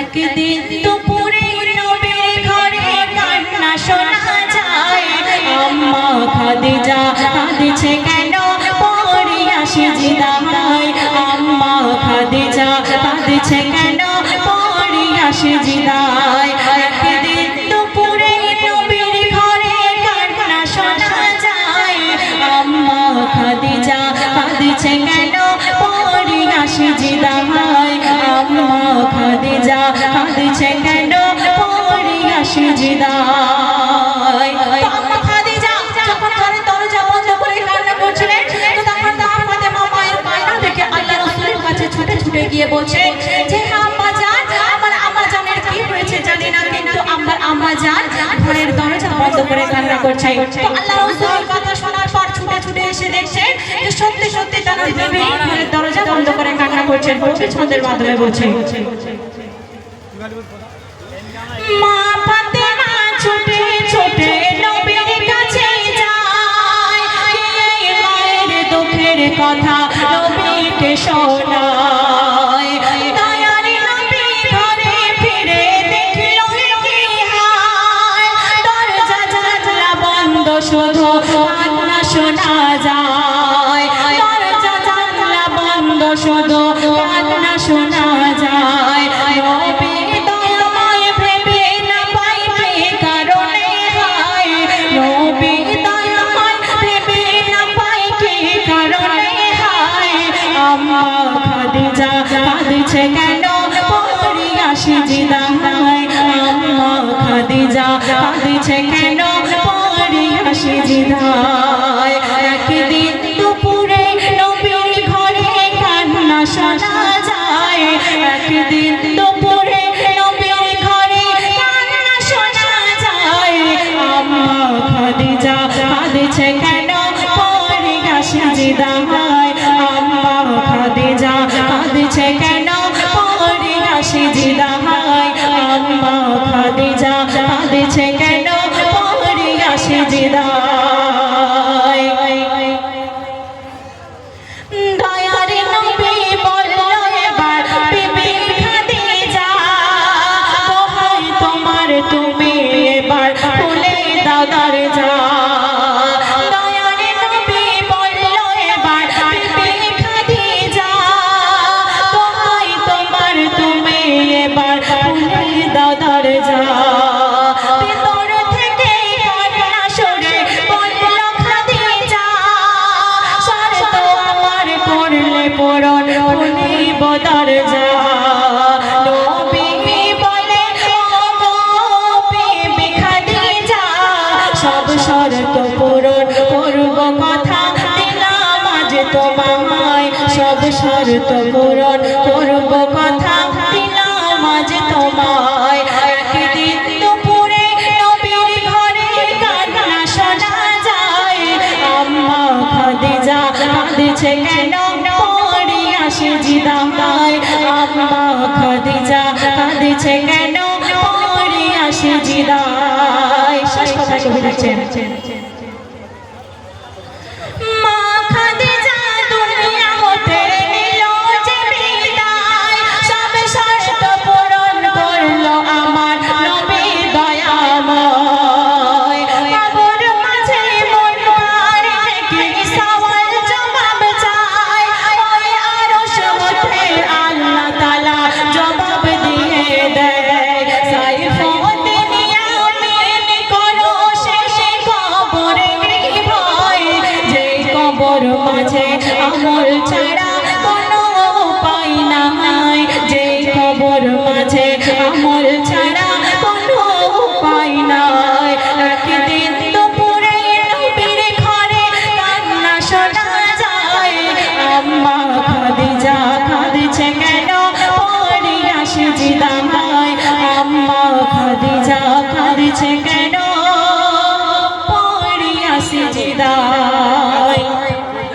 একদিন দুপুরে নবীর ঘরে কান্না শোনা যায়। আম্মা খাদিজা কাঁদছে কেন পড়িয়া সিজদায়। আম্মা খাদিজা কাঁদছে কেন পড়িয়া সিজদায়। একদিন দুপুরে নবীর ঘরে কান্না শোনা যায়। আম্মা খাদিজা কাঁদছে কেন পড়িয়া সিজদায়। আম্মা খাদিজা কাঁদছে কেন পড়িয়া সিজদায়। আম্মা খাদিজা যখন ঘরের দরজা বন্ধ করে কান্না করছিলেন, তো তখন ফাতেমা মায়ের কান্না দেখে আল্লাহ রাসূলের কাছে ছুটে ছুটে গিয়ে বলছে যে আম্মা জান, আমার আম্মা জানের কি হয়েছে জানি না, কিন্তু আমার আম্মা জান ঘরের দরজা বন্ধ করে কান্না করছে। তো আল্লাহ রাসূলের কথা শোনার পর ছুটে ছুটে এসে দেখছেন যে সত্যি সত্যি তার বিবি ঘরের দরজা বন্ধ করে কান্না করছেন। ছন্দের মাধ্যমে বলছে মা ফাতেমা ছুটে ছুটে নবীর কাছে যায়, মায়ের দুঃখের কথা নবীকে শোনায়। দয়ার নবী ঘরে ফিরে দেখলো কি হায়, দরজা জানলা বন্ধ শুধু কান্না শোনা যায়। দরজা জানলা বন্ধ শুধু কান্না শোনা যায়। নবী দয়াময় ভেবে না পাই কি কারণে হায়। নবী দয়াময় ভেবে না পাই কি কারণে হায়। আম্মা খাদিজা কাঁদছে কেন পড়িয়া সিজদায়। আম্মা খাদিজা কাঁদছে কেন পড়িয়া সিজদায়। একদিন দুপুরে নবীর ঘরে কান্না শোনা যায়। একদিন দুপুরে নবীর ঘরে কান্না শোনা যায়। আম্মা খাদিজা কাঁদছে কেন পড়িয়া সিজদায়। আম্মা খাদিজা কাঁদছে কেন পড়িয়া সিজদায়। আম্মা খাদিজা কাঁদছে কেন পড়িয়া সিজদায়। দয়ার নবী বলল এবার বিবি খাদিজা, দোহাই তোমার তুমি এবার খুলে দাও দরজা। দয়ার নবী বলল এবার বিবি খাদিজা, দোহাই তোমার তুমি এবার খুলে দাও দরজা। ভিতর থেকে কান্না সুরে বলল খাদিজা, শর্ত আমার করলে পূরণ খুলিব দরজা। নবী বলে ও গো বিবি খাদিজা, সব শর্ত পূরণ করব কথা দিলাম আজ তোমায়। সব শর্ত পূরণ করব কথা দিলাম আজ তোমায়। একদিন দুপুরে নবীর ঘরে কান্না শোনা যায়। আম্মা খাদিজা কাঁদছে কেন পড়িয়া সিজদায়। আম্মা খাদিজা কাঁদছে কেন পড়িয়া সিজদায়। শেষ কথা কবি লিখছেন মা খাদিজা দুনিয়া হতে নিল যে বিদায়। সব শর্ত পূরণ করলো আমার নবী দয়াময়। কবর মাঝে মন পারে কি সওয়াল জবাব চায়। ওই আরশ হতে আল্লাহ তাআলা জবাব দিয়ে দেয়। সাইফুদ্দিন ইয়ামিন করো শেষে কবরে ভয়। যে কবর মাঝে আমল ছাড়া কোনো উপায় নাই। যে কবর মাঝে আমল ছাড়া কোনো উপায় নাই। একদিন দুপুরে নবীর ঘরে কান্না শোনা যায়। আম্মা খাদিজা কাঁদছে কেন পড়িয়া সিজদায়। আম্মা খাদিজা কাঁদছে কেন